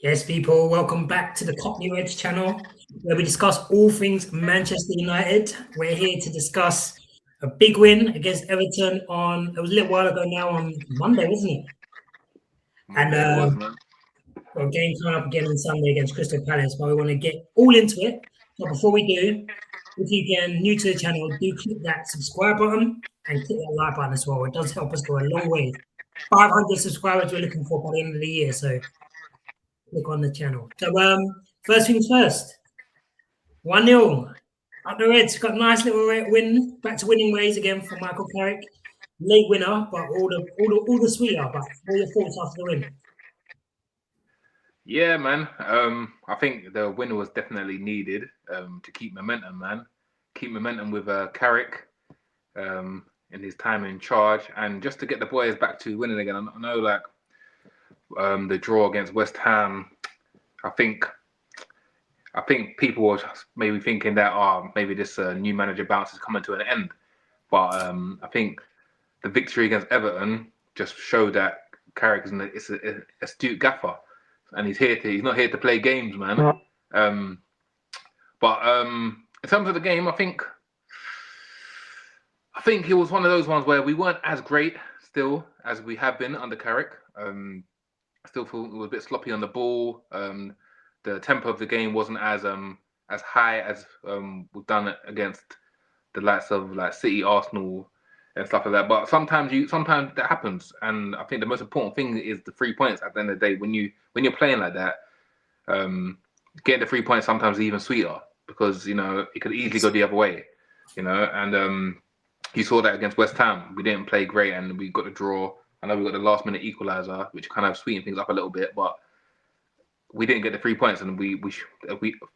Yes, people, welcome back to the Cockney Reds channel, where we discuss all things Manchester United. We're here to discuss a big win against Everton it was a little while ago now on Monday, wasn't it? And Monday it was, man. got a game coming up again on Sunday against Crystal Palace, but we want to get all into it. But before we do, if you're again new to the channel, do click that subscribe button and click that like button as well. It does help us go a long way. 500 subscribers we're looking for by the end of the year, so click on the channel. So, first things first, 1-0. Up the Reds got a nice little win, back to winning ways again for Michael Carrick. Late winner, but all the sweeter. But what are your thoughts after the win? Yeah, man. I think the win was definitely needed to keep momentum, man. Keep momentum with Carrick in his time in charge, and just to get the boys back to winning again. I know, like the draw against West Ham. I think people were maybe thinking that maybe this new manager bounce is coming to an end, but I think the victory against Everton just showed that Carrick is an astute gaffer, and he's not here to play games, man. But in terms of the game, I think it was one of those ones where we weren't as great still as we have been under Carrick. I still feel it was a bit sloppy on the ball. The tempo of the game wasn't as high as we've done it against the likes of like City, Arsenal, and stuff like that. But sometimes that happens, and I think the most important thing is the 3 points at the end of the day. When you're playing like that, getting the 3 points sometimes is even sweeter because it could easily go the other way, and you saw that against West Ham. We didn't play great, and we got the draw. I know we got the last minute equaliser, which kind of sweetened things up a little bit, but we didn't get the 3 points, and we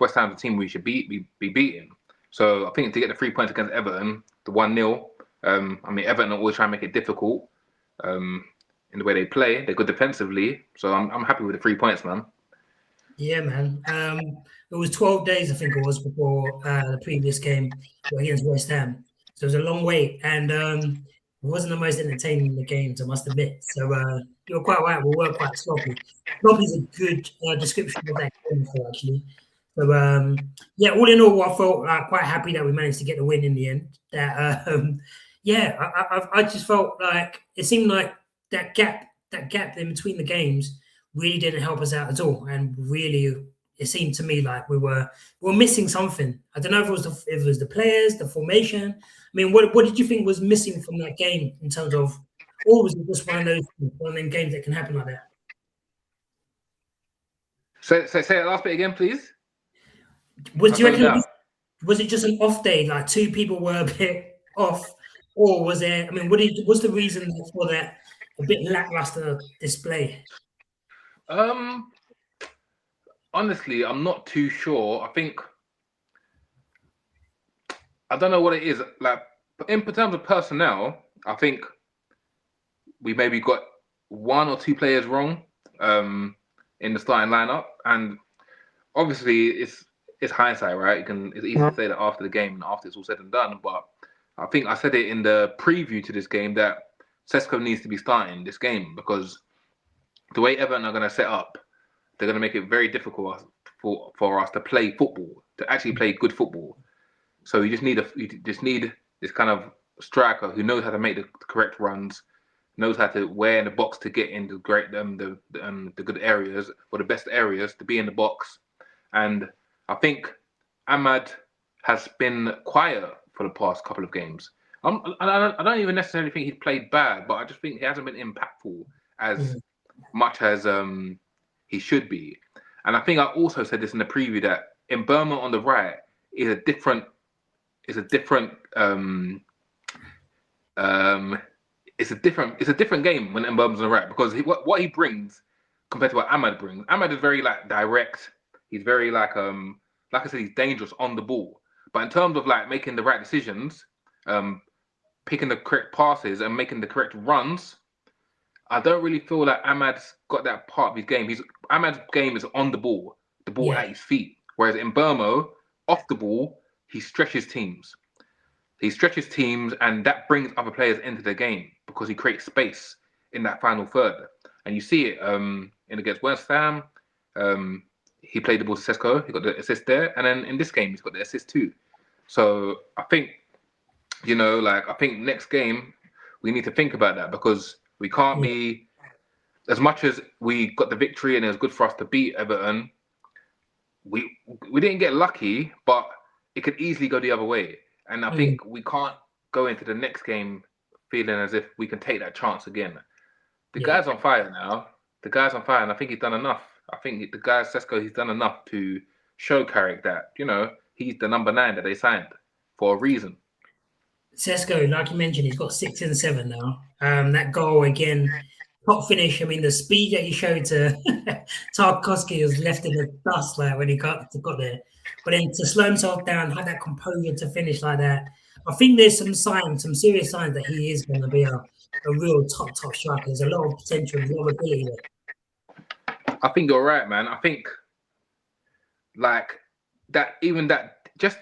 West Ham's a team we should be beating. So I think to get the 3 points against Everton, the 1-0. Everton always try and make it difficult in the way they play. They're good defensively, so I'm happy with the 3 points, man. Yeah, man. It was 12 days, I think it was, before the previous game against West Ham. So it was a long wait, and it wasn't the most entertaining in the games, I must admit. So you're quite right. We were quite sloppy. Sloppy is a good description of that game, actually. So yeah, all in all, I felt quite happy that we managed to get the win in the end. I just felt like it seemed like that gap in between the games really didn't help us out at all, and really it seemed to me like we were missing something. I don't know if it was the players, the formation. I mean, what did you think was missing from that game in terms of, or was it just one of them games that can happen like that? Say that last bit again, please. Was it just an off day, like two people were a bit off, or was there? I mean, what's the reason for that a bit lackluster display? Honestly, I'm not too sure. I don't know what it is. Like in terms of personnel, I think we maybe got one or two players wrong in the starting lineup, and obviously it's hindsight, right? It's easy to say that after the game and after it's all said and done. But I think I said it in the preview to this game that Sesko needs to be starting this game because the way Everton are going to set up, they're going to make it very difficult for us to play football, to actually play good football. So you just need this kind of striker who knows how to make the correct runs, knows how to where in the box to get in the good areas or the best areas to be in the box. And I think Ahmad has been quiet for the past couple of games. I don't even necessarily think he's played bad, but I just think he hasn't been impactful as much as he should be. And I think I also said this in the preview that Mbeumo on the right is a different game when Mbeumo's on the right because what he brings compared to what Ahmad brings. Ahmad is very like direct. He's very like I said, he's dangerous on the ball. But in terms of like making the right decisions, picking the correct passes and making the correct runs, I don't really feel like Ahmad's got that part of his game. Ahmad's game is on the ball at his feet. Whereas in Mbeumo, off the ball, he stretches teams. And that brings other players into the game because he creates space in that final third. And you see it in against West Ham. He played the ball to Sesko. He got the assist there, and then in this game he's got the assist too. So I think, I think next game we need to think about that, because we can't be, as much as we got the victory and it was good for us to beat Everton. We didn't get lucky, but it could easily go the other way. And I think we can't go into the next game feeling as if we can take that chance again. The guy's on fire now. The guy's on fire, and I think he's done enough. I think the guy Sesko, he's done enough to show Carrick that, he's the number 9 that they signed for a reason. Sesko, like you mentioned, he's got 6 and 7 now. That goal again, top finish. I mean, the speed that he showed to Tarkowski was left in the dust like when he got there. But then to slow himself down, have that composure to finish like that. I think there's some serious signs that he is going to be a real top striker. There's a lot of potential, a lot of ability there. I think you're right, man. I think just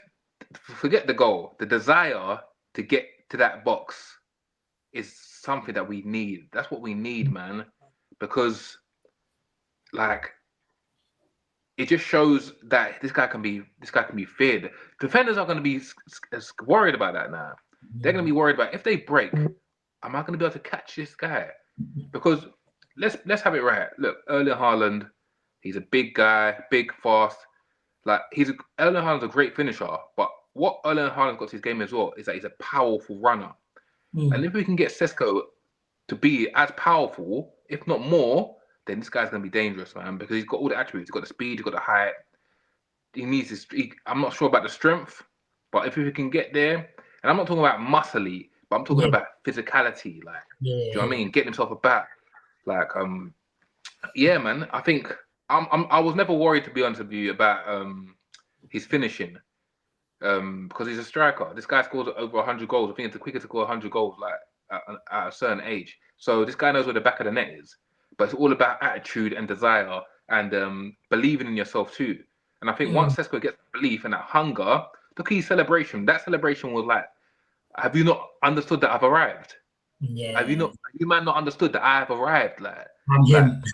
forget the goal. The desire to get to that box is something that we need. That's what we need, man. Because it just shows that this guy can be feared. Defenders are going to be worried about that now. They're going to be worried about, if they break, am I going to be able to catch this guy? Because let's have it right. Look, Erling Haaland, he's a big guy, big, fast. Erling Haaland's a great finisher, but what Erling Haaland's got to his game as well is that he's a powerful runner. And if we can get Sesko to be as powerful, if not more, then this guy's going to be dangerous, man, because he's got all the attributes. He's got the speed, he's got the height. He needs his. I'm not sure about the strength, but if we can get there, and I'm not talking about muscly, but I'm talking about physicality. Do you know what I mean? Getting himself a bat. Man. I think I was never worried, to be honest with you, about his finishing, because he's a striker. This guy scores over 100 goals. I think it's the quickest to score 100 goals at a certain age. So this guy knows where the back of the net is. But it's all about attitude and desire and believing in yourself too. And I think once Sesko gets belief and that hunger, look at his celebration. That celebration was like, have you not understood that I've arrived? Yeah. Have you man not understood that I have arrived?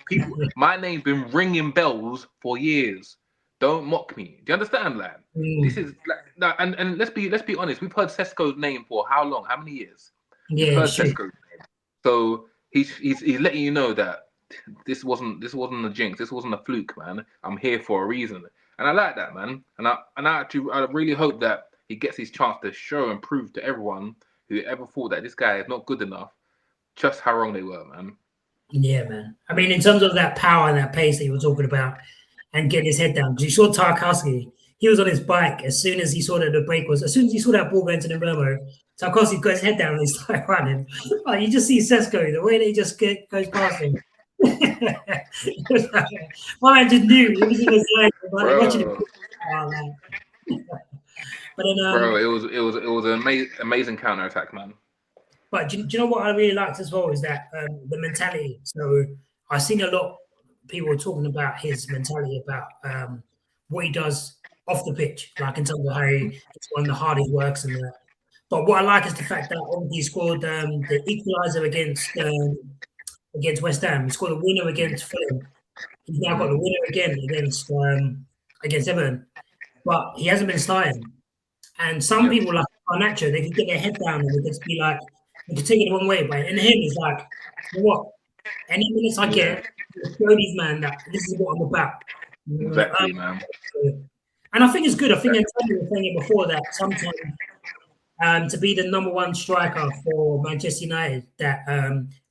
People, my name's been ringing bells for years. Don't mock me. Do you understand, lad? This is and let's be honest. We've heard Sesko's name for how long? How many years? We've heard Sesko's name. So he's letting you know that this wasn't a jinx. This wasn't a fluke, man. I'm here for a reason, and I like that, man. And I really hope that he gets his chance to show and prove to everyone who ever thought that this guy is not good enough, just how wrong they were, man. Yeah, man. I mean, in terms of that power and that pace that you were talking about, and getting his head down, because you saw Tarkowski, he was on his bike as soon as he saw that the break was. As soon as he saw that ball going to the Burmo, Tarkowski got his head down and he started running. You just see Sesko, the way they just goes past him. My man just knew he was in his leg, watching him. But then, bro, it was an amazing counter attack, man. But do you know what I really liked as well is that the mentality. So I've seen a lot of people talking about his mentality, about what he does off the pitch, like in terms of how it's one of the hardest works and that. But what I like is the fact that he scored the equaliser against West Ham. He scored a winner against Fulham. He's now got the winner again against Everton. But he hasn't been starting. And some people, like Garnacho, they can get their head down and they can just be like, they can take it the wrong way. But in him, it's like, you know what? Any minutes I get, show these man that this is what I'm about. Exactly, man. And I think it's good. I think Antonio was saying it before that sometimes to be the number 1 striker for Manchester United, that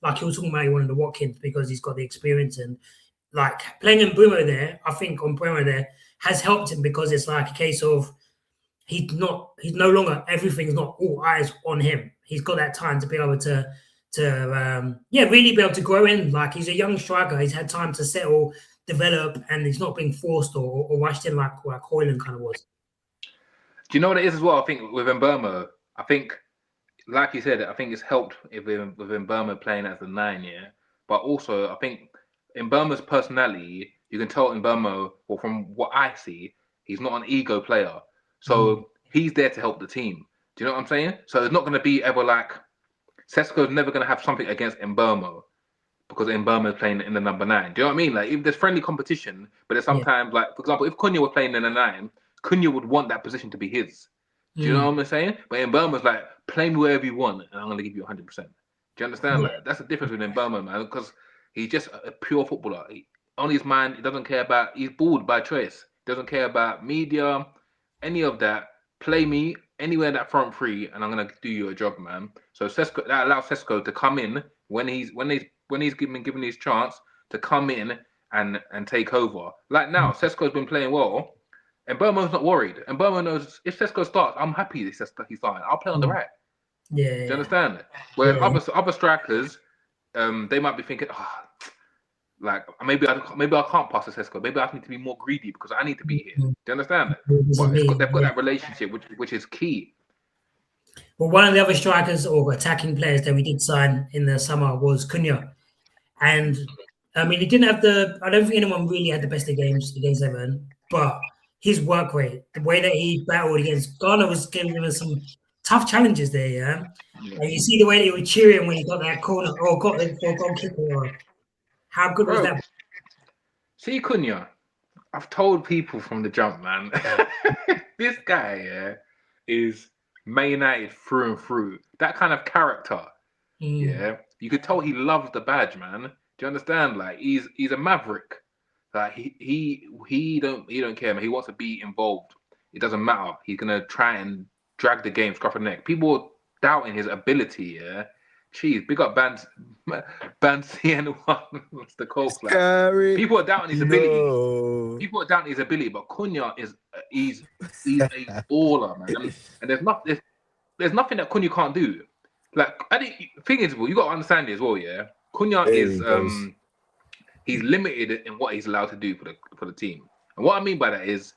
like he was talking about, he wanted the Watkins because he's got the experience, and like playing in Bruno there, I think on Bruno there has helped him, because it's like a case of he's no longer, everything's not all eyes on him. He's got that time to be able to really be able to grow in. Like, he's a young striker. He's had time to settle, develop, and he's not being forced or rushed in like Højlund kind of was. Do you know what it is as well? I think with Mbeumo, I think, like you said, I think it's helped with Mbeumo playing as the 9, yeah. But also, I think Mbeumo's personality, you can tell Mbeumo, well, from what I see, he's not an ego player. So he's there to help the team. Do you know what I'm saying? So it's not going to be ever like, Sesko's never going to have something against Mbeumo, because Mbeumo's playing in the number 9. Do you know what I mean? Like, if there's friendly competition, but there's Yeah. sometimes, like, for example, if Cunha was playing in the 9, Cunha would want that position to be his. Do you know what I'm saying? But Mbeumo's like, play me wherever you want, and I'm going to give you 100%. Do you understand? Yeah. Like, that's the difference with Mbeumo, man, because he's just a pure footballer. On his mind, he doesn't care about, he's bored by choice. Doesn't care about media, any of that. Play me anywhere in that front three, and I'm gonna do you a job, man. So Sesko, that allows Sesko to come in when he's given his chance to come in and take over. Like now, Sesko's been playing well, and Burmo's not worried. And Burmo knows if Sesko starts, I'm happy that he's starting. I'll play on the right. Yeah. Do you understand? Whereas other strikers, they might be thinking, like maybe I can't pass to Sesko. Maybe I need to be more greedy because I need to be here. Do you understand? But they've got that relationship, which is key. Well, one of the other strikers or attacking players that we did sign in the summer was Cunha, and I mean, he didn't have I don't think anyone really had the best of games against Everton, but his work rate, the way that he battled against Ghana was giving us some tough challenges there. Yeah, and you see the way that he was cheering when he got that corner or got the goal kicker. How good was that? See, Cunha, I've told people from the jump, man. This guy, is Man United through and through. That kind of character, yeah. You could tell he loves the badge, man. Do you understand? Like he's a maverick. Like he don't care, man. He wants to be involved. It doesn't matter. He's gonna try and drag the game scruff of the neck. People are doubting his ability, yeah. Jeez, big up Ban CN1. What's the call? People are doubting his ability. People are doubting his ability, but Cunha he's a baller, man. And there's nothing that Cunha can't do. Like I think thing is, well, you got to understand it as well, yeah. Cunha is he's limited in what he's allowed to do for the team. And what I mean by that is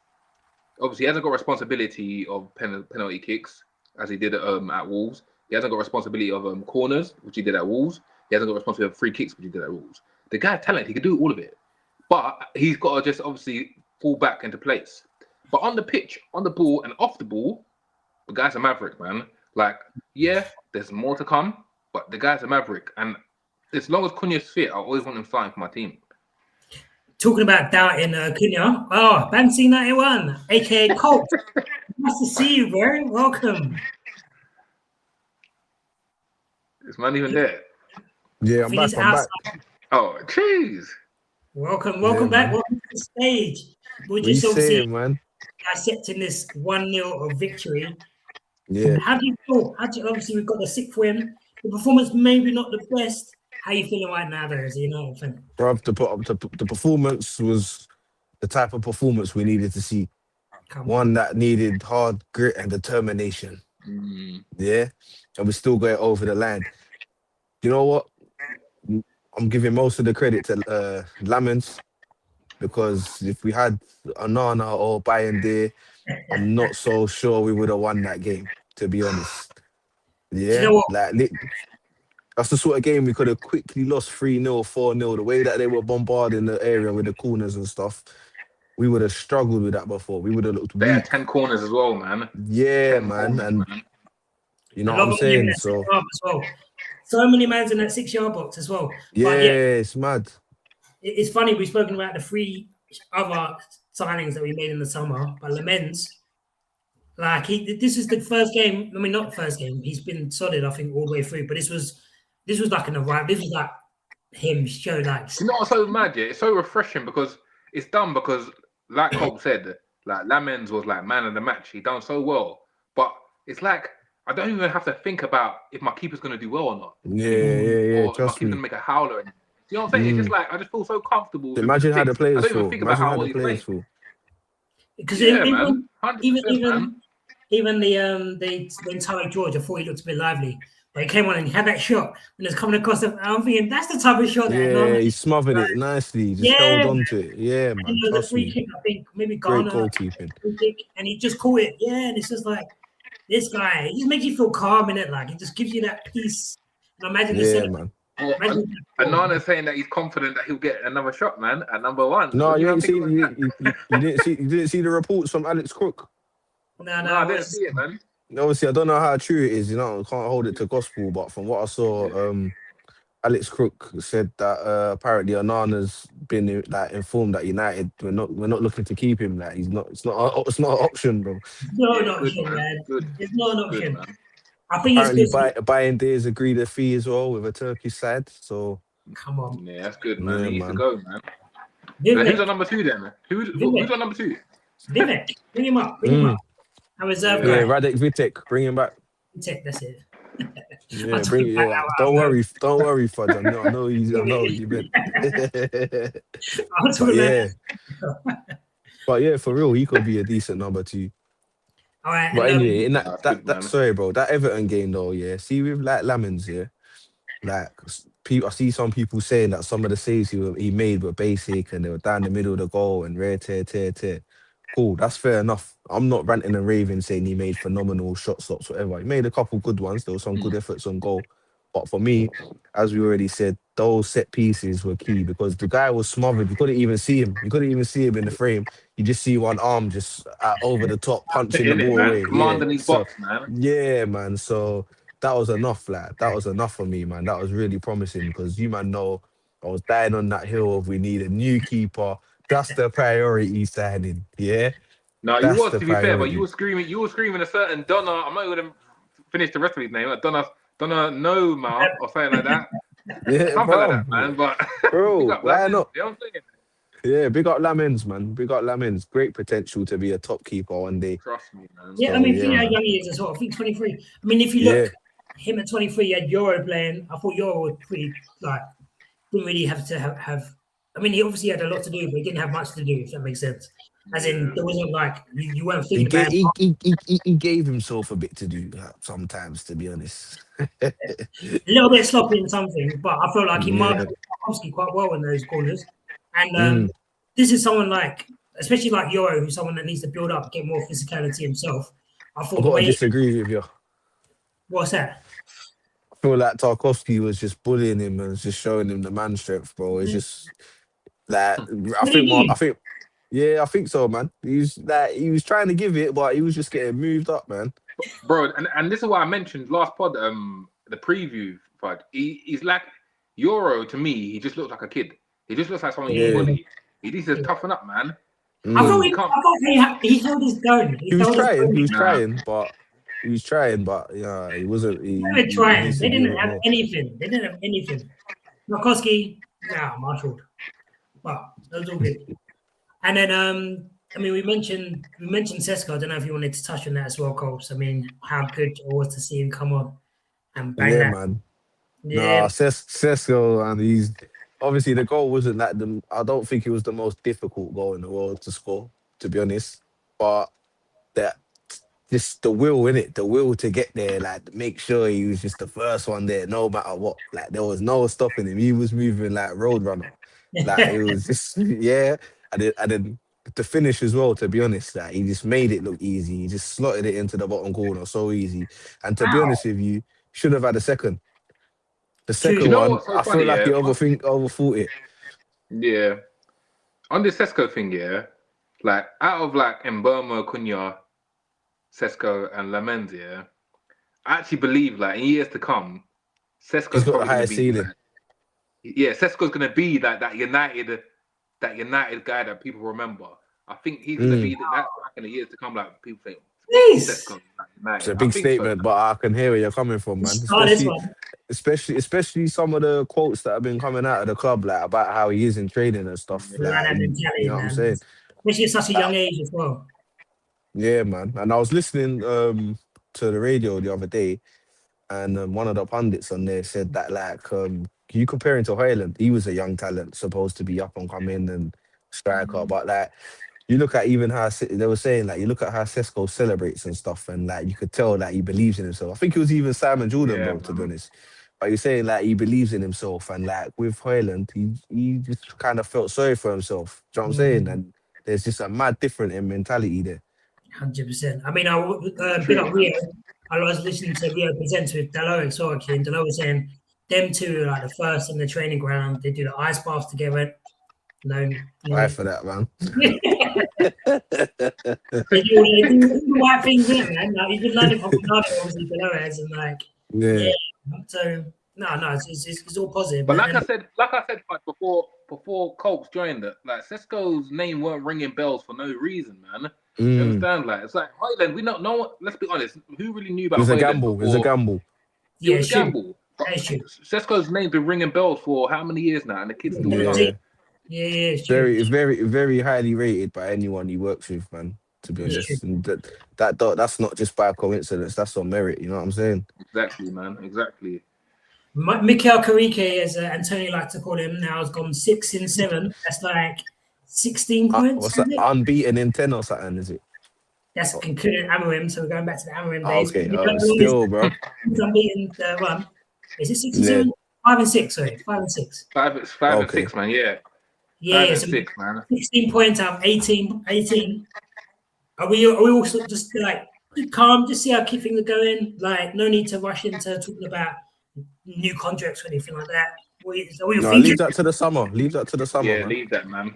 obviously he hasn't got responsibility of penalty kicks as he did at Wolves. He hasn't got responsibility of corners, which he did at Wolves. He hasn't got responsibility of free kicks, which he did at Wolves. The guy's talented. He can do all of it. But he's got to just obviously fall back into place. But on the pitch, on the ball, and off the ball, the guy's a maverick, man. Like, yeah, there's more to come, but the guy's a maverick. And as long as Cunha's fit, I always want him starting for my team. Talking about doubting Cunha, Bansi 91, aka Colt. Nice to see you, bro. Welcome. Is man even there? Yeah, I'm back. Oh, jeez. Welcome back. Man. Welcome to the stage. We're just obviously man? Dissecting this 1-0 of victory. Yeah. How do you feel? Obviously, we've got the 6th win. The performance maybe not the best. How are you feeling right now, though, as a United fan? Bro, the performance was the type of performance we needed to see. One that needed hard grit and determination. Yeah, and we still got it over the line. You know what? I'm giving most of the credit to Lamens, because if we had Onana or Bayern, I'm not so sure we would have won that game, to be honest. Yeah, you know that's the sort of game we could have quickly lost 3-0, 4-0. The way that they were bombarding the area with the corners and stuff, we would have struggled with that before. We would have looked weak. They had 10 corners as well, man. Yeah, man. And you know what I'm saying? So many mans in that 6-yard box as well. Yeah, it's mad. It's funny, we've spoken about the 3 other signings that we made in the summer, but Lamens, like this is the first game. I mean, not the first game. He's been solid, I think, all the way through. But this was like an arrival. This was like him show like. You know what's so mad? Yeah, it's so refreshing because it's done because, like Cole said, like Lamens was like man of the match. He done so well, but it's like I don't even have to think about if my keeper's gonna do well or not. Yeah. Or if my keeper's gonna make a howler. You know what I'm saying? It's just like I just feel so comfortable. Imagine how the players feel. Because even the entire George, I thought he looked a bit lively. But he came on and he had that shot when it's coming across. I'm thinking that's the type of shot. He smothered it nicely. Just held on to it. Yeah, man. Trust me. Kick, I think maybe Ghana. Great goalkeeping. And he just caught it. Yeah, and it's just like this guy. He just makes you feel calm in it. Like he just gives you that peace. And imagine the man. Anana's saying that he's confident that he'll get another shot, man, at number 1. No, you ain't seen. You didn't see the reports from Alex Crook. No, I didn't see it, man. Obviously, I don't know how true it is. You know, I can't hold it to gospel. But from what I saw, Alex Crook said that apparently Onana's been like informed that United we're not looking to keep him. Like it's not an option, bro. It's not an Yeah, good, option, man. man. Good, It's not an good, option. man. I think it's Apparently, good. Bayern Days agreed a fee as well with a Turkish side. So Come on. Yeah, that's good, man. yeah, He needs to man. go, man. Vivek. Who's on number 2 then? Who's on number 2? Vivek. Bring him up. Bring him up. A reserve Yeah, guy. Radek Vitek, bring him back. Vitek, that's it. Yeah, bring it. Yeah, don't worry, Fudge. I know what you meant. But yeah, for real, he could be a decent number 2. All right. But anyway, in good, that sorry, bro, that Everton game though, yeah. See with like Lamens, yeah, like people, I see some people saying that some of the saves he made were basic and they were down the middle of the goal and rare tear. Cool, that's fair enough. I'm not ranting and raving saying he made phenomenal shots, whatever. He made a couple good ones. There were some good efforts on goal. But for me, as we already said, those set pieces were key because the guy was smothered. You couldn't even see him. You couldn't even see him in the frame. You just see one arm just over the top punching the ball away. Commanding his box, man. Yeah, man. So that was enough, lad. That was enough for me, man. That was really promising because you man know I was dying on that hill of we need a new keeper. That's the priority signing. Yeah. No, you That's was the to be fair, but priority. you were screaming a certain Donna. I'm not going to finish the rest of his name. Donna no man or something like that. Yeah, something like that, man. But bro, why not? You know what I'm saying? Yeah, big up Lamens, man. Big up Lamens. Great potential to be a top keeper one day. Trust me, man. Yeah, So, I mean, yeah, you know how man. young he is as well. I think 23. I mean, if you look, him at 23, he had Euro playing. I thought Euro was pretty, like, didn't really have to have. I mean, he obviously had a lot to do, but he didn't have much to do, if that makes sense. As in, there wasn't like, you weren't thinking about it. He gave himself a bit to do sometimes, to be honest. A little bit sloppy in something, but I felt like he marked quite well in those corners. And this is someone like, especially like Euro, who's someone that needs to build up, get more physicality himself. I thought I've got to disagree with you. What's that? I feel like Tarkovsky was just bullying him and just showing him the man strength, bro. It's just like I think so, man. He was trying to give it, but he was just getting moved up, man. Bro, and this is why I mentioned last pod, the preview, but he's like Euro to me. He just looks like a kid. He just looks like someone you can bully. He needs to toughen up, man. I thought he held his gun. He was trying, but yeah, he wasn't. They were trying. They didn't have anything. Tarkovsky, marshalled. But that was all good. And then, I mean, we mentioned Sesko. I don't know if you wanted to touch on that as well, Colbs. I mean, how good it was to see him come on and bang that. Man. Yeah, no, Sesko, and he's obviously the goal wasn't that. I don't think it was the most difficult goal in the world to score, to be honest. But that just the will in it, the will to get there, like make sure he was just the first one there, no matter what. Like there was no stopping him. He was moving like roadrunner. Like it was just and then the finish as well, to be honest, like he just made it look easy. He just slotted it into the bottom corner so easy. And to be honest with you, should have had a second. The second one, I feel like he overthought it. Yeah. On this Sesko thing, like out of like Mbeumo, Cunha, Sesko, and Lamens, I actually believe like in years to come, Sesko's got the highest ceiling. Sesko's gonna be like that United guy that people remember. I think he's gonna be that back in the years to come. Like people think, Sesko, it's a big statement, but I can hear where you're coming from, man. Especially some of the quotes that have been coming out of the club, like about how he is in training and stuff. Like, you know what I'm saying? Especially at such a young age as well. Yeah, man. And I was listening to the radio the other day, and one of the pundits on there said that like you compare him to Højlund, he was a young talent, supposed to be up and coming and striker, but like you look at even how they were saying, like you look at how Sesko celebrates and stuff, and like you could tell like he believes in himself. I think it was even Simon Jordan, bro, to be honest. But you're saying like he believes in himself, and like with Højlund, he just kind of felt sorry for himself. Do you know what I'm saying? And there's just a mad difference in mentality there. 100%. I mean, I was listening to Rio present with Delo and Soraki, and Delo was saying them two are like the first in the training ground. They do the ice baths together. Why for that, man? They do the right things in, man. Like, you can learn it from Ronaldo, obviously, Delo has, and like, So No, it's all positive. But man. like I said, before Colts joined it, like Sesko's name weren't ringing bells for no reason, man. You understand? Like it's like Hoyland. We don't know. Let's be honest. Who really knew about It's a Hoyland gamble. before? It's a gamble. Yeah, It was a gamble. That's true. Sesko's name's been ringing bells for how many years now, and the kid's still young. Yeah. Yeah, it's true. Very, very, very highly rated by anyone he works with, man. To be honest, and that's not just by coincidence. That's on merit. You know what I'm saying? Exactly, man. Exactly. Mikel Carrick, as Antonio likes to call him, now has gone 6 in 7. That's like 16 points. What's that? Unbeaten in 10 or something? Is it? That's including Amorim, so we're going back to the Amorim days. Okay, still, bro. Unbeaten run. Is it 6 and 7? 5 and 6, sorry. 5 and 6. 5 and 6, man. Yeah. Yeah, 5 and so 6, man. 16 points out of 18. Are we also just like calm, just see how things are going? Like, no need to rush into talking about new contracts or anything like that. Leave that to the summer. Yeah, man. leave that, man.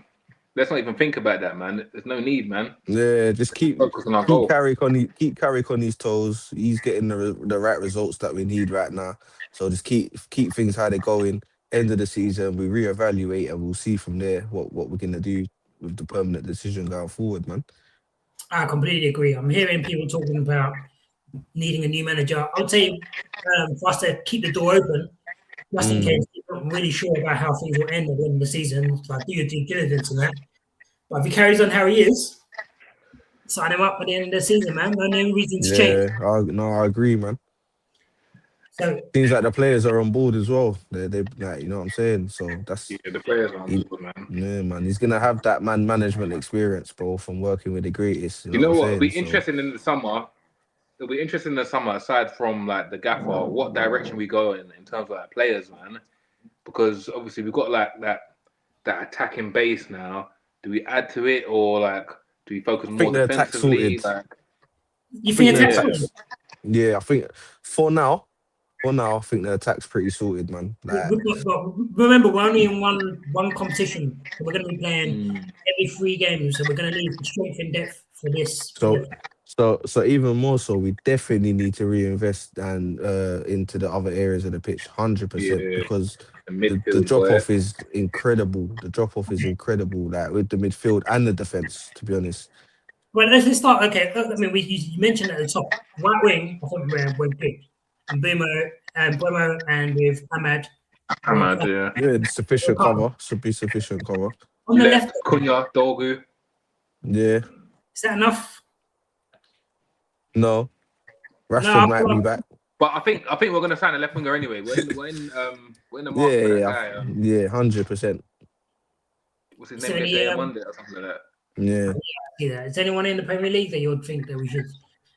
Let's not even think about that, man. There's no need, man. Yeah, just keep focus on our goal. Carrick on his toes. He's getting the right results that we need right now. So just keep things how they're going. End of the season, we reevaluate and we'll see from there what we're gonna do with the permanent decision going forward, man. I completely agree. I'm hearing people talking about needing a new manager. I would say for us to keep the door open, just in case you're not really sure about how things will end at the end of the season. Like, do your due diligence and that. But if he carries on how he is, sign him up at the end of the season, man. No reason to change. I agree, man. So seems like the players are on board as well. They like, you know what I'm saying. So that's the players are on board, man. Yeah, man. He's gonna have that management experience, bro, from working with the greatest. You know what? It'll be interesting in the summer. It'll be interesting in the summer, aside from like the gaffer, what direction we go in terms of like players, man. Because obviously we've got like that attacking base now. Do we add to it or like do we focus more defensively? You think attack's sorted? Yeah, I think for now, I think the attack's pretty sorted, man. Like, remember, we're only in one competition. So we're going to be playing every 3 games, so we're going to need strength and depth for this. So even more so, we definitely need to reinvest and into the other areas of the pitch, 100%, because the drop off is incredible. The drop off is incredible, like with the midfield and the defense. To be honest. Well, let's start. Okay, I mean, you mentioned at the top, right wing. I think we're good. And Boomer and with Ahmad. Yeah, sufficient cover. Should be sufficient cover. On the left, Cunha, Dogu. Yeah. Is that enough? No. Rashford might be back. But I think we're gonna sign a left winger anyway. We're in the market for that guy. Yeah, 100%. What's his name? Monday or something like that. Yeah. Is anyone in the Premier League that you would think that we should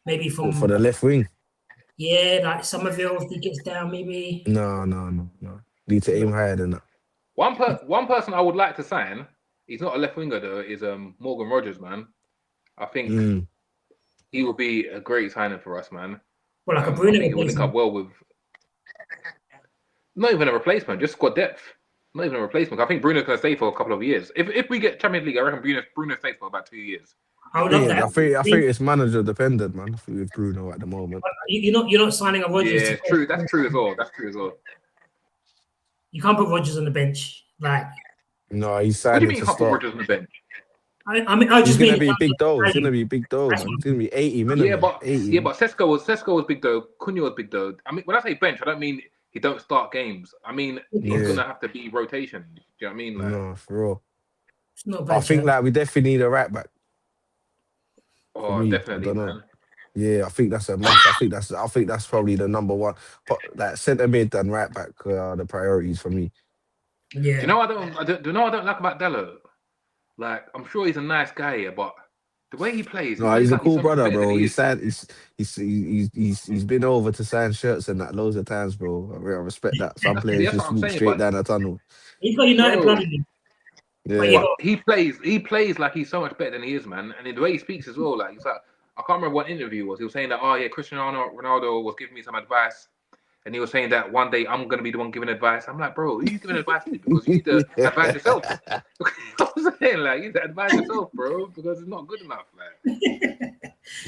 maybe for the left wing? Yeah, like Somerville if he gets down, maybe. No. Need to aim higher than that. One person I would like to sign. He's not a left winger though. Is Morgan Rogers, man. I think he would be a great signing for us, man. Well, like a Bruno. I think he would link up well with. Not even a replacement, just squad depth. Not even a replacement. I think Bruno's going to stay for a couple of years. If we get Champions League, I reckon Bruno stays for about 2 years. I would love that. I think it's manager dependent, man. With Bruno at the moment. You're not signing a Rodgers. Yeah, true. That's true as well. You can't put Rodgers on the bench, like. No, he's signing. What do you mean you can't put Rodgers on the bench? I mean, I just mean, he's gonna be big dough. It's gonna be big dough. It's gonna be 80 minimum. Yeah, but Sesko was big dough. Cunha was big dough. I mean, when I say bench, I don't mean he don't start games. I mean he's gonna have to be rotation. Do you know what I mean? Like, no, for real. It's not I think we definitely need a right back. Oh, definitely, man. Yeah, I think that's a must. I think that's probably the number one. But like centre mid and right back are the priorities for me. Yeah. Do you know what I don't like about Dello? Like, I'm sure he's a nice guy, but the way he plays. No, he's a cool brother, bro. He's been over to sign shirts and that loads of times, bro. I respect that. Some players just walk straight down the tunnel. He's got United blood in him. Yeah. He plays like he's so much better than he is, man. And in the way he speaks as well, like he's like, I can't remember what interview it was. He was saying that, Cristiano Ronaldo was giving me some advice. And he was saying that one day I'm going to be the one giving advice. I'm like, bro, who are you giving advice to? Because you need to advise yourself. I'm saying, like, you need to advise yourself, bro, because it's not good enough. Like,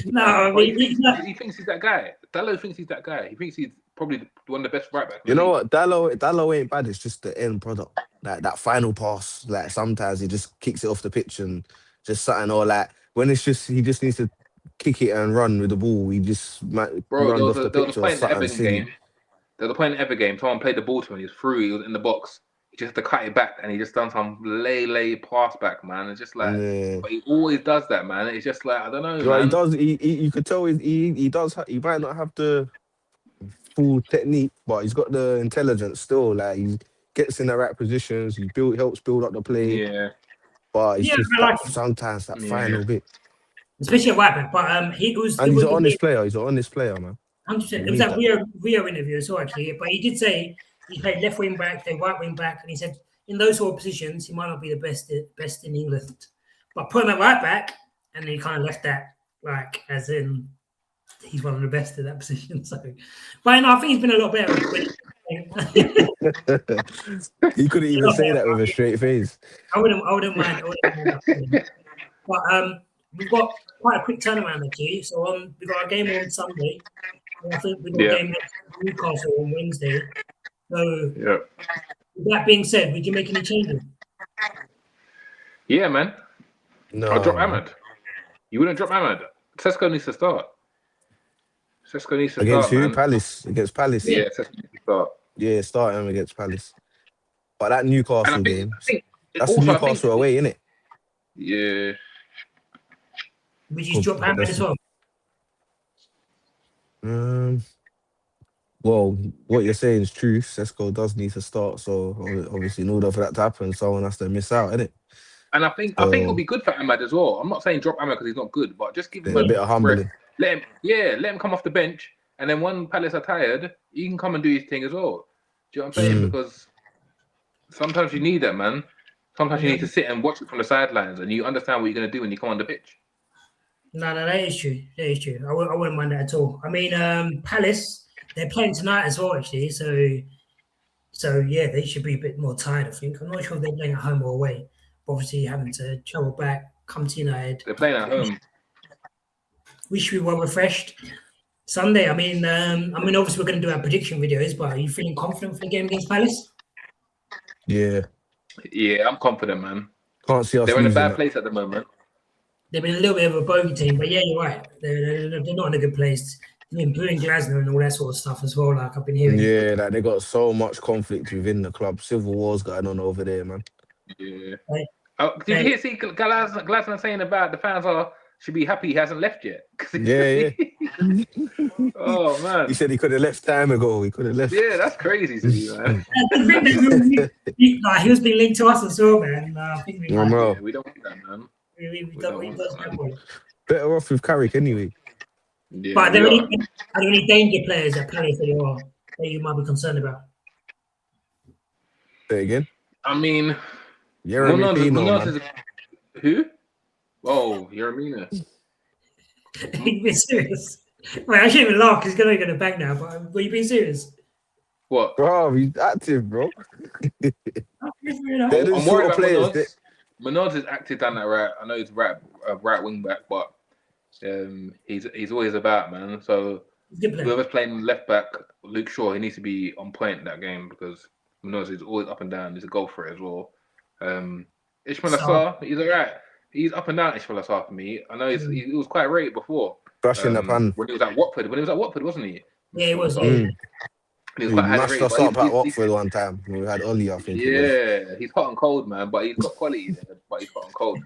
no, I mean, he thinks he's that guy. Dallo thinks he's that guy. He thinks probably one of the best right backs. You know what? Dallo ain't bad. It's just the end product. Like that final pass. Like sometimes he just kicks it off the pitch and just something. Or like when it's just he just needs to kick it and run with the ball. He just Bro, runs off the there was pitch a or point in the something Everton silly. game. There was a point in the Everton game. Someone played the ball to him. He was through. He was in the box. He just had to cut it back, and he just done some lay pass back, man. It's just like, but he always does that, man. It's just like I don't know, Right, man. he does. You could tell he does. He might not have the full technique, but he's got the intelligence still. Like he gets in the right positions. He helps build up the play. Yeah, But it's Yeah, just I that like him, sometimes that Yeah. final bit. especially at right back. But he was. And It he's was an honest player. He's an honest player, man. 100%. It We was need that Rio interview as well, actually. But he did say he played left wing back, then right wing back, and he said in those sort of positions he might not be the best in England, but put him at right back, and he kind of left that like as in he's one of the best in that position. So, but no, I think he's been a lot better. He couldn't even say that with a straight face. I wouldn't mind. But we've got quite a quick turnaround actually. So we've got a game on Sunday. And I think we've got a game against Newcastle on Wednesday. So with that being said, would you make any changes? Yeah, man. No, I'll drop Ahmed. You wouldn't drop Ahmed. Sesko needs to start. Sesko needs to against start, who? man. Palace. Against Palace. Yeah, Sesko needs to start. Yeah, start him against Palace. But that Newcastle And game, I think that's also, the Newcastle away, isn't it? Yeah. Would you drop Ahmed as well? Well, what you're saying is true. Sesko does need to start, so obviously in order for that to happen, someone has to miss out, innit? And I think it'll be good for Ahmed as well. I'm not saying drop Ahmed because he's not good, but just give him a bit of humbling. Let him come off the bench, and then when Palace are tired, he can come and do his thing as well. Do you know what I'm saying? Because sometimes you need that, man. Sometimes you need to sit and watch it from the sidelines, and you understand what you're going to do when you come on the pitch. No, that is true. That is true. I wouldn't mind that at all. I mean, Palace, they're playing tonight as well, actually. So yeah, they should be a bit more tired, I think. I'm not sure if they're playing at home or away. Obviously, having to travel back, come to United. They're playing at home. We should be well refreshed. Sunday, I mean, obviously we're going to do our prediction videos, but are you feeling confident for the game against Palace? Yeah. Yeah, I'm confident, man. Can't see us They're in a bad that. place at the moment. They've been a little bit of a bogey team, but yeah, you're right. They're not in a good place. Including Glasner and all that sort of stuff as well, like I've been hearing. Yeah, like they got so much conflict within the club. Civil wars going on over there, man. Yeah. Did you see Glasner saying about the fans should be happy he hasn't left yet? Yeah. Oh, man. He said he could have left time ago. He could have left. Yeah, that's crazy to me, man. He was being linked to us as well, man. I think we don't want that, man. We don't. Better off with Carrick anyway. Yeah, but are there any danger players at Palace that you might be concerned about? Say again. I mean, who? Oh, Yeremina. Are you being serious? Wait, I shouldn't even laugh because he's going to go back now. But were you being serious? What? Bro, he's active, bro. I'm worried about Munoz. Munoz is active down that right. I know he's right wing back, but he's always about, man. So whoever's playing left back, Luke Shaw, he needs to be on point in that game because Munoz is always up and down. He's a goal for it as well. Ismail Assar, he's all right. He's up and down, Ismail Assar for me. I know he was quite rated before. Brushing the pan. When he was at Watford. wasn't he? Yeah, he was. He mashed us up at Watford one time. We had Oli, I think. Yeah, he's hot and cold, man. But he's got quality there. But he's hot and cold.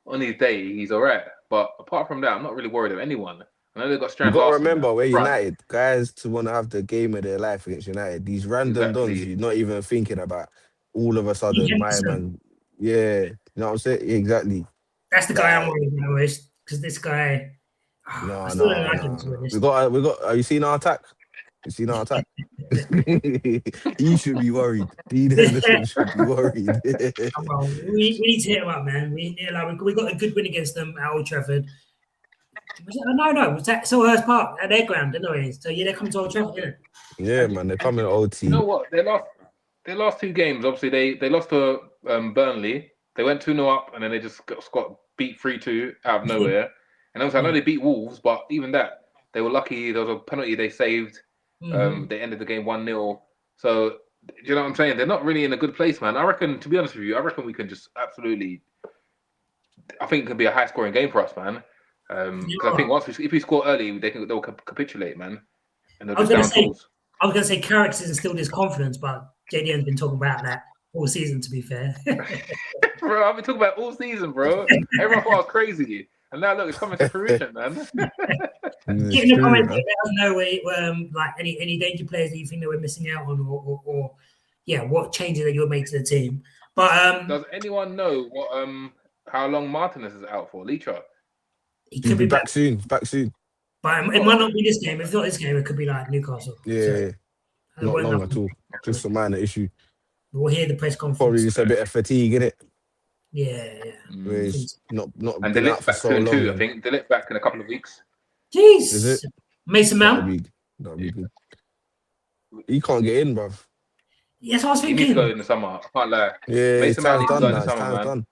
On his day, he's all right. But apart from that, I'm not really worried of anyone. I know they've got strength. You got to remember, we're United. Guys to want to have the game of their life against United. These random dons you're not even thinking about. All of a sudden, my man. Yeah, you know what I'm saying? Exactly. That's the guy I'm worried about, because this guy. No. We got. Are you seeing our attack? You seen our attack? He should be worried. He should be worried. We need to hit him up, man. We got a good win against them at Old Trafford. No. Was that Selhurst Park at their ground, anyways? So yeah, they're coming to Old Trafford, isn't it? Yeah, man, they're coming to OT. You know what? Their last two games, obviously they lost to Burnley. They went 2-0 up, and then they just got beat 3-2 out of nowhere. And also, I know they beat Wolves, but even that, they were lucky. There was a penalty they saved. They ended the game 1-0. So, do you know what I'm saying? They're not really in a good place, man. I reckon, to be honest with you, I reckon we can just absolutely. I think it could be a high-scoring game for us, man. Because I think if we score early, they'll capitulate, man, and they'll just down tools. I was going to say Carrick's instilled his confidence, but JDM's been talking about that all season, to be fair. Bro, I've been talking about all season, bro. Everyone thought I was crazy. And now, look, it's coming to fruition, man. Get in the comments, let us know like any danger players that you think that we're missing out on, or what changes that you'll make to the team. But does anyone know what how long Martinez is out for? Leacher? He could be back soon. Back soon. But it might not be this game. If not this game, it could be like Newcastle. Yeah, not long at all. Just a minor issue. We'll hear the press conference. Probably just a bit of fatigue, innit? Yeah. Where he's not and been out for so long. Too, I think. They'll back in a couple of weeks. Jeez. Is it? Mason Mount? That'll be good. He can't get in, bruv. Yes, I was thinking. He needs to go in the summer. I can't lie. Yeah, Mason Mount needs to go in the summer, summer, man. done.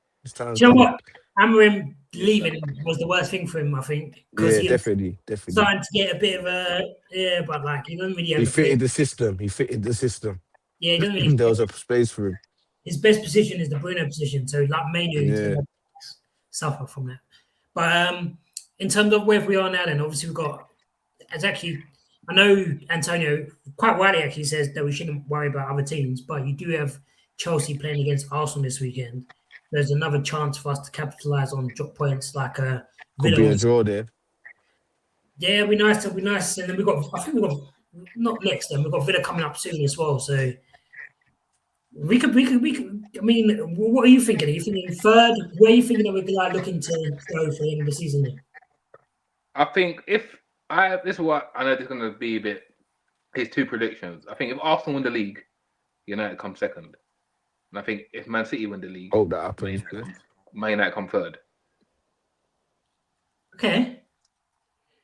Do you know what? Amorim leaving was the worst thing for him, I think. Yeah, definitely. Starting to get a bit of a but like he doesn't really. He fitted the system. Yeah, he doesn't really. There was a space for him. His best position is the Bruno position, so like mainly suffer from that. But in terms of where we are now, then obviously we've got. It's actually, I know Antonio quite rightly actually says that we shouldn't worry about other teams, but you do have Chelsea playing against Arsenal this weekend. There's another chance for us to capitalise on drop points like Villa. Could be a draw there. Yeah, it'll be nice. And then we've got not next then, we've got Villa coming up soon as well. So we could. I mean, what are you thinking? Are you thinking third? Where are you thinking that we're like looking to go for the end of the season then? I think this is what I know. This is going to be a bit. His two predictions. I think if Arsenal win the league, United come second. And I think if Man City win the league, hope that happens. Man United come third. Okay.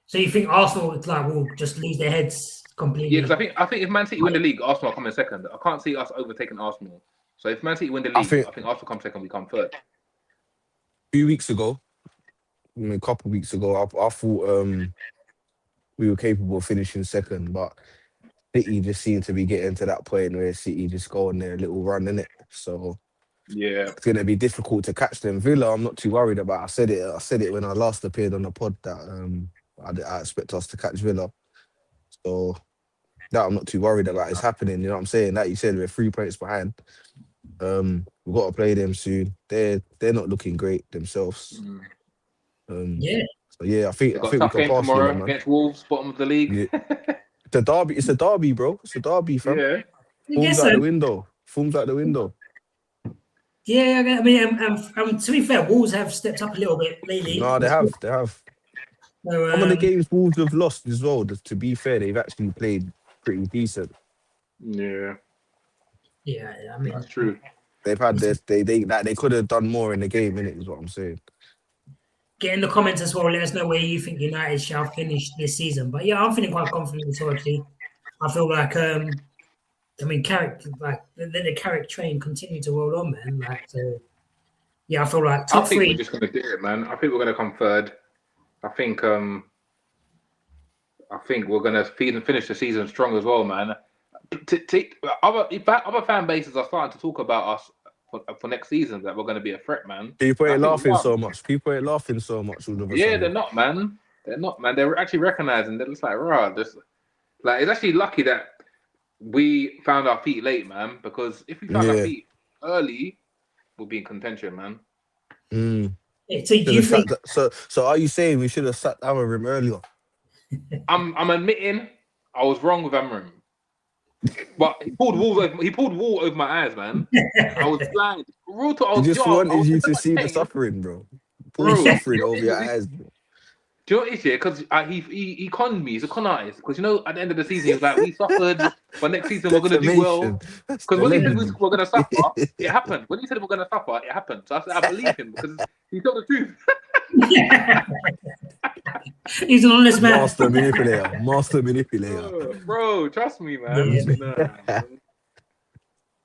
So you think Arsenal will just lose their heads completely? Yeah, because I think if Man City win the league, Arsenal are coming second. I can't see us overtaking Arsenal. So if Man City win the league, I think Arsenal come second, we come third. A few weeks ago, a couple of weeks ago, I thought we were capable of finishing second, but City just seemed to be getting to that point where City just go on their little run, innit? So yeah, it's going to be difficult to catch them. Villa, I'm not too worried about. I said it when I last appeared on the pod that I expect us to catch Villa. So that I'm not too worried about. It's happening, you know what I'm saying? Like you said, we're 3 points behind. We've got to play them soon. They're not looking great themselves. Yeah. So yeah, I think we can pass tomorrow them, man. Against Wolves, bottom of the league. Yeah. It's a derby, bro. It's a derby, fam. Yeah. Forms out the window. Yeah, I mean, to be fair, Wolves have stepped up a little bit lately. No, they have. So, some of the games Wolves have lost as well. To be fair, they've actually played pretty decent. Yeah. Yeah, I mean that's true. They've had this. They could have done more in the game, innit, is what I'm saying. Get in the comments as well. Let us know where you think United shall finish this season. But yeah, I'm feeling quite confident as well. Actually, I feel like Carrick, the Carrick train continue to roll on, man. So yeah, I feel like top three. We're just gonna do it, man. I think we're gonna come third. I think we're gonna finish the season strong as well, man. Other fan bases are starting to talk about us for next season that we're going to be a threat, man. People ain't laughing so much. All of a sudden. They're not, man. They're actually recognizing that it's like, it's actually lucky that we found our feet late, man. Because if we found our feet early, we'll be in contention, man. So are you saying we should have sat Amorim earlier? I'm admitting I was wrong with Amorim. But he pulled wool over my eyes, man. I was blind. He just wanted you to see the suffering, bro. Pull suffering over your eyes, bro. Do you know what it is, yeah? Because he conned me. He's a con artist. Because, at the end of the season, he was like, we suffered, but next season we're going to do well. Because when he said we're going to suffer, it happened. When he said we're going to suffer, it happened. So I believe him because he told the truth. He's an honest man. Master manipulator. Bro, trust me, man. Yeah.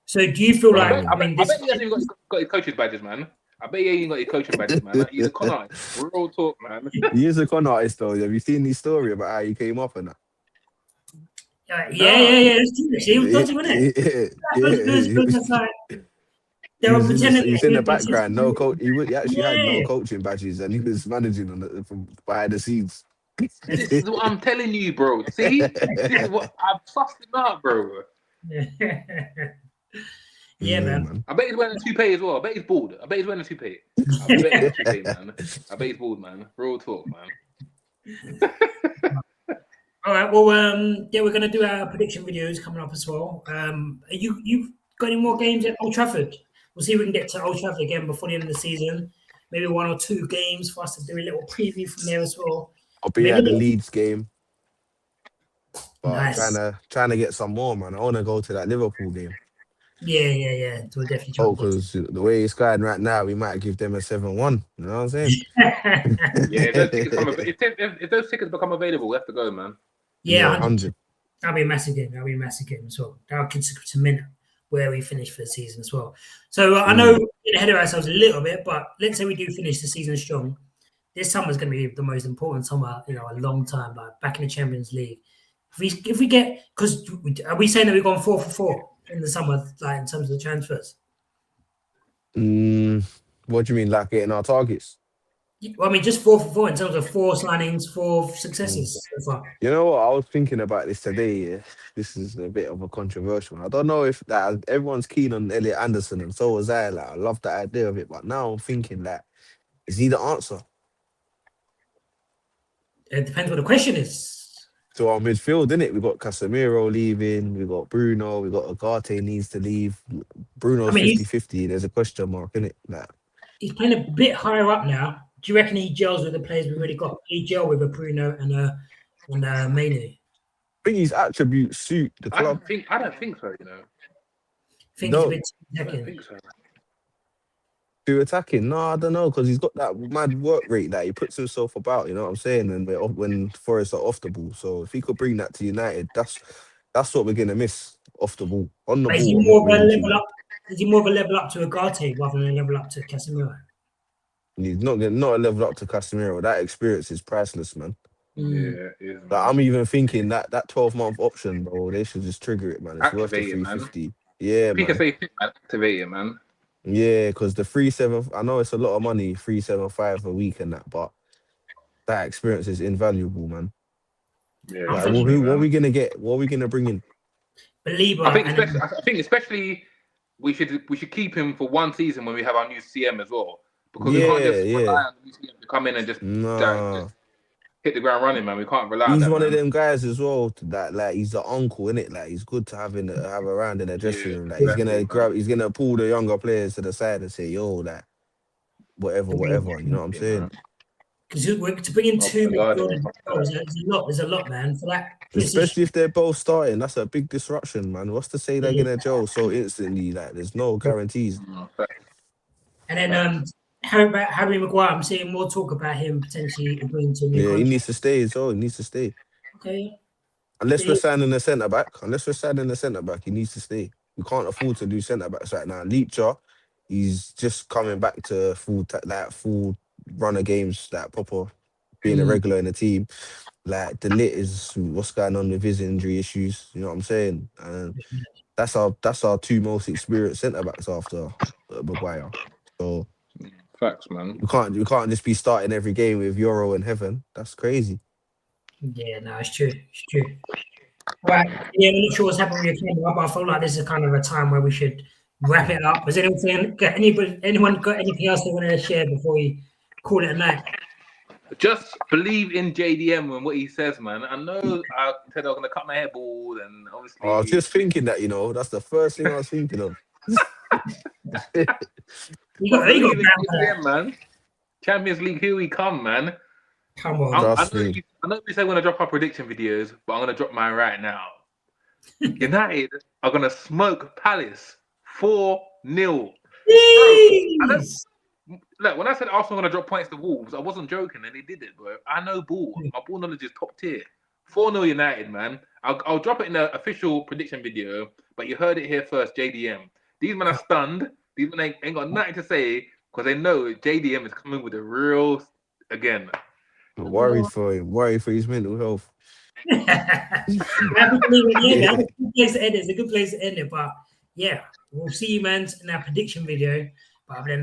So do you feel like... I bet he hasn't even got his coach's badges, man. I bet he ain't got his coaching badges, man. He's a con artist. Real talk, man. He is a con artist, though. Have you seen his story about how he came up and that? Yeah. That's true. He was dodgy, wasn't it? They were pretending He's in the background. consistent. He actually had no coaching badges, and he was managing from behind the scenes. This is what I'm telling you, bro. See, this is what I've trusted him out, bro. Yeah, man. I bet he's wearing a toupee as well. I bet he's bald. I bet he's wearing a toupee. I bet he's a toupee, man. I bet he's bald, man. Real talk, man. All right. Well, we're gonna do our prediction videos coming up as well. You got any more games at Old Trafford? We'll see if we can get to Old Trafford again before the end of the season. Maybe 1 or 2 games for us to do a little preview from there as well. I'll be at the Leeds game. But nice. trying to get some more, man. I want to go to that Liverpool game. Yeah. We'll definitely try. Because the way it's going right now, we might give them a 7-1. You know what I'm saying? If those tickets become available, we have to go, man. Yeah, 100. That'll be a massive game. As well. That'll cement where we finish for the season as well. So I know we're getting ahead of ourselves a little bit, but let's say we do finish the season strong. This summer is going to be the most important summer, a long time, like back in the Champions League. If we get, because are we saying that we've gone 4 for 4 in the summer, like in terms of the transfers? What do you mean, like getting our targets? Well, I mean, just 4 for 4 in terms of 4 signings, 4 successes so far. You know what? I was thinking about this today. Yeah? This is a bit of a controversial one. I don't know if everyone's keen on Elliot Anderson, and so was I. Like, I love the idea of it, but now I'm thinking that is he the answer? It depends what the question is. To our midfield, innit? We got Casemiro leaving, we got Bruno, we got Agate needs to leave. Bruno's 50-50. There's a question mark, innit? Like, he's playing a bit higher up now. Do you reckon he gels with the players we've already got? He gel with a Bruno and Manu? I think his attributes suit the club. I don't think so, Think he's a bit too attacking. I don't think so. Too attacking? No, I don't know, because he's got that mad work rate that he puts himself about, you know what I'm saying? And when Forest are off the ball. So if he could bring that to United, that's what we're going to miss off the ball. On the ball. Is he more of a level up to Agate rather than a level up to Casemiro? He's not a level up to Casemiro. That experience is priceless, man. Yeah. Like, I'm even thinking that 12-month option, bro, they should just trigger it, man. It's worth the 350. Man. Yeah, man. Activate it, man. Yeah, because the 375, I know it's a lot of money, 375 a week and that, but that experience is invaluable, man. Yeah. Like, what are we gonna get? What are we gonna bring in? I think especially we should keep him for 1 season when we have our new CM as well, because we can't just rely on the new CM to come in and just hit the ground running, man. We can't rely on that. He's one of them guys as well that, like, he's the uncle, innit? Like, he's good to have around in the dressing room. Like, he's gonna pull the younger players to the side and say, yo, like, whatever, you know what I'm saying? Because to bring in 2 midfielders is a lot, man. For that, especially if they're both starting, that's a big disruption, man. What's to say they're gonna gel so instantly? Like, there's no guarantees. And then Harry Maguire, I'm seeing more talk about him potentially agreeing to a new contract. He needs to stay as well. He needs to stay. Okay. Unless we're signing a centre back, he needs to stay. We can't afford to do centre backs right now. Leacher, he's just coming back to full run of games, like proper being a regular in the team. Like, the lit is what's going on with his injury issues. You know what I'm saying? And that's our 2 most experienced centre backs after Maguire. So. Facts, man. We can't just be starting every game with Euro and Heaven. That's crazy. Yeah, no, it's true. Right. Yeah, I'm not sure what's happening with your camera, but I feel like this is kind of a time where we should wrap it up. Has anyone got anything else they want to share before we call it a night? Just believe in JDM and what he says, man. I know I said I was going to cut my hair bald, and obviously... I was just thinking that, that's the first thing I was thinking of. You got JDM, man. Champions League, here we come, man. Come on. I know we say we're going to drop our prediction videos, but I'm going to drop mine right now. United are going to smoke Palace 4-0. Look, when I said Arsenal are going to drop points to Wolves, I wasn't joking, and they did it, bro. I know ball. My ball knowledge is top tier. 4-0 United, man. I'll drop it in the official prediction video, but you heard it here first, JDM. These men are stunned. These men ain't got nothing to say because they know JDM is coming with the real again. Worried for him. Worried for his mental health. Happy to leave it here, man. It's a good place to end it. It's a good place to end it. But yeah, we'll see you, man, in our prediction video. But other than